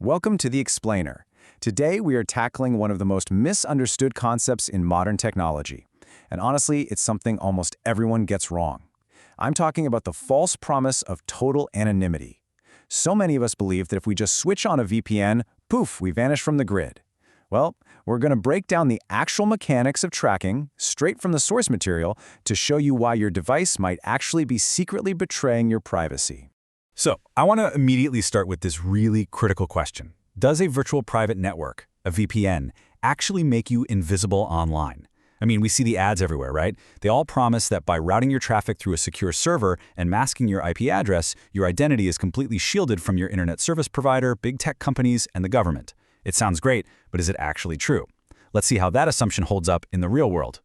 Welcome to The Explainer. Today we are tackling one of the most misunderstood concepts in modern technology. And honestly, it's something almost everyone gets wrong. I'm talking about the false promise of total anonymity. So many of us believe that if we just switch on a VPN, poof, we vanish from the grid. Well, we're going to break down the actual mechanics of tracking, straight from the source material, to show you why your device might actually be secretly betraying your privacy. So, I want to immediately start with this really critical question. Does a virtual private network, a VPN, actually make you invisible online? I mean, we see the ads everywhere, right? They all promise that by routing your traffic through a secure server and masking your IP address, your identity is completely shielded from your internet service provider, big tech companies, and the government. It sounds great, but is it actually true? Let's see how that assumption holds up in the real world.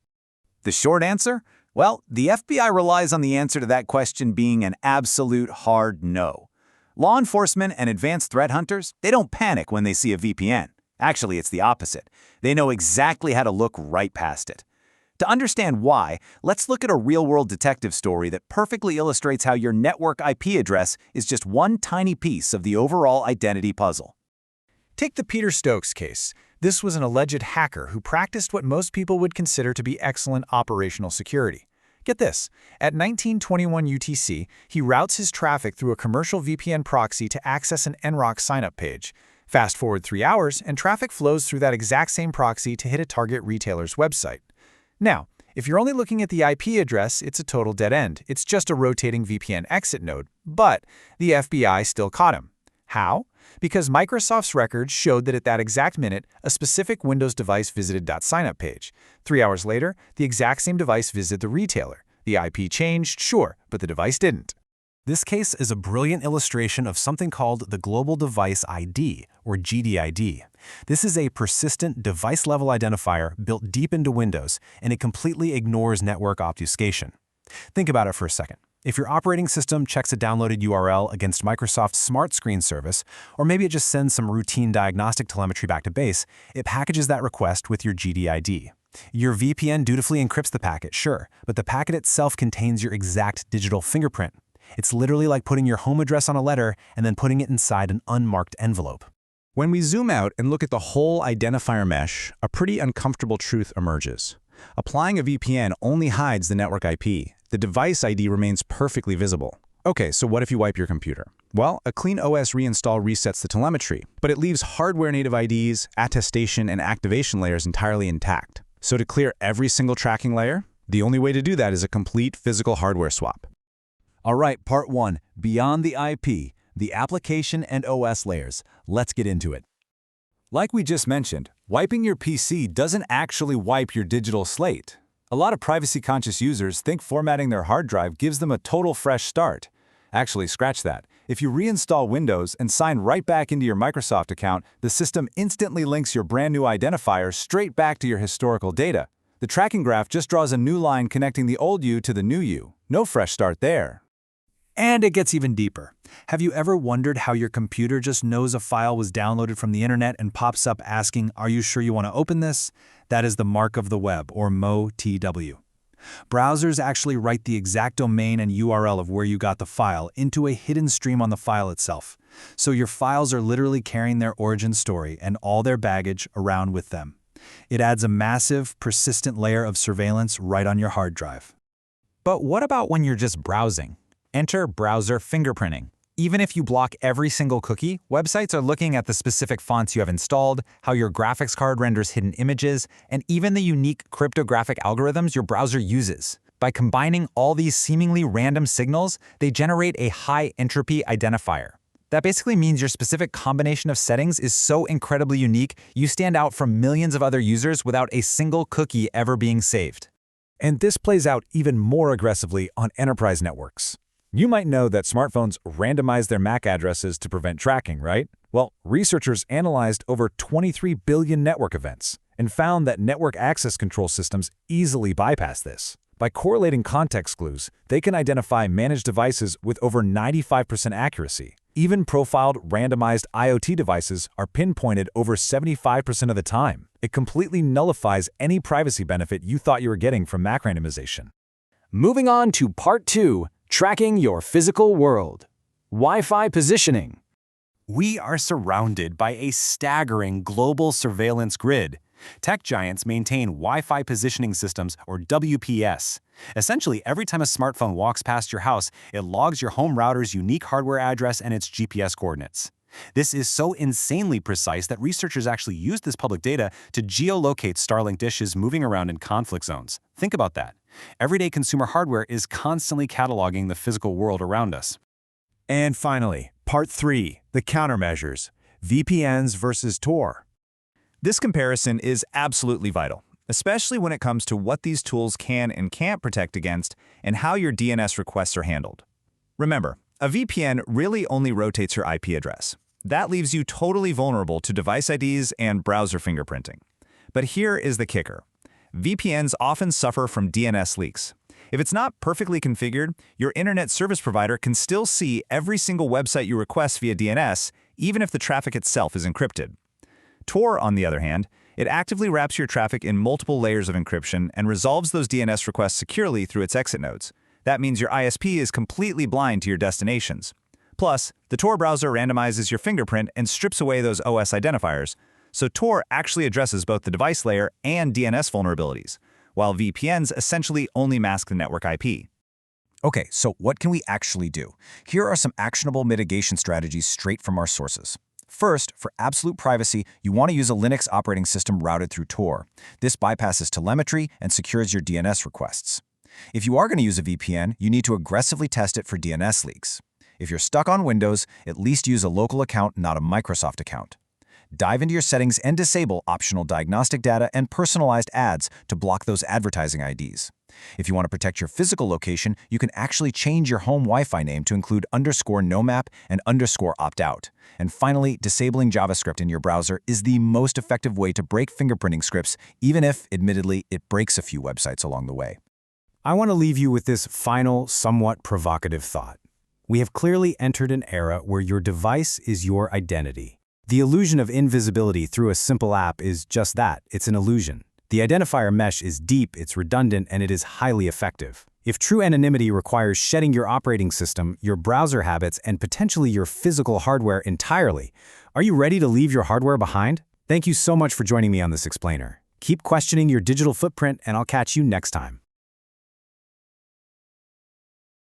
The short answer? Well, the FBI relies on the answer to that question being an absolute hard no. Law enforcement and advanced threat hunters, they don't panic when they see a VPN. Actually, it's the opposite. They know exactly how to look right past it. To understand why, let's look at a real-world detective story that perfectly illustrates how your network IP address is just one tiny piece of the overall identity puzzle. Take the Peter Stokes case. This was an alleged hacker who practiced what most people would consider to be excellent operational security. Get this, at 1921 UTC, he routes his traffic through a commercial VPN proxy to access an NROC sign-up page. Fast forward 3 hours, and traffic flows through that exact same proxy to hit a target retailer's website. Now, if you're only looking at the IP address, it's a total dead end. It's just a rotating VPN exit node, but the FBI still caught him. How? Because Microsoft's records showed that at that exact minute, a specific Windows device visited that sign-up page. 3 hours later, the exact same device visited the retailer. The IP changed, sure, but the device didn't. This case is a brilliant illustration of something called the Global Device ID, or GDID. This is a persistent device-level identifier built deep into Windows, and it completely ignores network obfuscation. Think about it for a second. If your operating system checks a downloaded URL against Microsoft's Smart Screen service, or maybe it just sends some routine diagnostic telemetry back to base, it packages that request with your GDID. Your VPN dutifully encrypts the packet, sure, but the packet itself contains your exact digital fingerprint. It's literally like putting your home address on a letter and then putting it inside an unmarked envelope. When we zoom out and look at the whole identifier mesh, a pretty uncomfortable truth emerges. Applying a VPN only hides the network IP. The device ID remains perfectly visible. Okay, so what if you wipe your computer? Well, a clean OS reinstall resets the telemetry, but it leaves hardware-native IDs, attestation, and activation layers entirely intact. So to clear every single tracking layer, the only way to do that is a complete physical hardware swap. All right, part 1, beyond the IP, the application and OS layers. Let's get into it. Like we just mentioned, wiping your PC doesn't actually wipe your digital slate. A lot of privacy-conscious users think formatting their hard drive gives them a total fresh start. Actually, scratch that. If you reinstall Windows and sign right back into your Microsoft account, the system instantly links your brand new identifier straight back to your historical data. The tracking graph just draws a new line connecting the old you to the new you. No fresh start there. And it gets even deeper. Have you ever wondered how your computer just knows a file was downloaded from the internet and pops up asking, "Are you sure you want to open this?" That is the mark of the web, or MOTW. Browsers actually write the exact domain and URL of where you got the file into a hidden stream on the file itself. So your files are literally carrying their origin story and all their baggage around with them. It adds a massive, persistent layer of surveillance right on your hard drive. But what about when you're just browsing? Enter browser fingerprinting. Even if you block every single cookie, websites are looking at the specific fonts you have installed, how your graphics card renders hidden images, and even the unique cryptographic algorithms your browser uses. By combining all these seemingly random signals, they generate a high-entropy identifier. That basically means your specific combination of settings is so incredibly unique, you stand out from millions of other users without a single cookie ever being saved. And this plays out even more aggressively on enterprise networks. You might know that smartphones randomize their MAC addresses to prevent tracking, right? Well, researchers analyzed over 23 billion network events and found that network access control systems easily bypass this. By correlating context clues, they can identify managed devices with over 95% accuracy. Even profiled randomized IoT devices are pinpointed over 75% of the time. It completely nullifies any privacy benefit you thought you were getting from MAC randomization. Moving on to part 2, tracking your physical world. Wi-Fi positioning. We are surrounded by a staggering global surveillance grid. Tech giants maintain Wi-Fi positioning systems, or WPS. Essentially, every time a smartphone walks past your house, it logs your home router's unique hardware address and its GPS coordinates. This is so insanely precise that researchers actually use this public data to geolocate Starlink dishes moving around in conflict zones. Think about that. Everyday consumer hardware is constantly cataloging the physical world around us. And finally, Part 3, the countermeasures, VPNs versus Tor. This comparison is absolutely vital, especially when it comes to what these tools can and can't protect against and how your DNS requests are handled. Remember, a VPN really only rotates your IP address. That leaves you totally vulnerable to device IDs and browser fingerprinting. But here is the kicker. VPNs often suffer from DNS leaks. If it's not perfectly configured, your internet service provider can still see every single website you request via DNS, even if the traffic itself is encrypted. Tor, on the other hand, it actively wraps your traffic in multiple layers of encryption and resolves those DNS requests securely through its exit nodes. That means your ISP is completely blind to your destinations. Plus, the Tor browser randomizes your fingerprint and strips away those OS identifiers, so Tor actually addresses both the device layer and DNS vulnerabilities, while VPNs essentially only mask the network IP. Okay, so what can we actually do? Here are some actionable mitigation strategies straight from our sources. First, for absolute privacy, you want to use a Linux operating system routed through Tor. This bypasses telemetry and secures your DNS requests. If you are going to use a VPN, you need to aggressively test it for DNS leaks. If you're stuck on Windows, at least use a local account, not a Microsoft account. Dive into your settings and disable optional diagnostic data and personalized ads to block those advertising IDs. If you want to protect your physical location, you can actually change your home Wi-Fi name to include _nomap and _opt-out. And finally, disabling JavaScript in your browser is the most effective way to break fingerprinting scripts, even if, admittedly, it breaks a few websites along the way. I want to leave you with this final, somewhat provocative thought. We have clearly entered an era where your device is your identity. The illusion of invisibility through a simple app is just that, it's an illusion. The identifier mesh is deep, it's redundant, and it is highly effective. If true anonymity requires shedding your operating system, your browser habits, and potentially your physical hardware entirely, are you ready to leave your hardware behind? Thank you so much for joining me on this explainer. Keep questioning your digital footprint, and I'll catch you next time.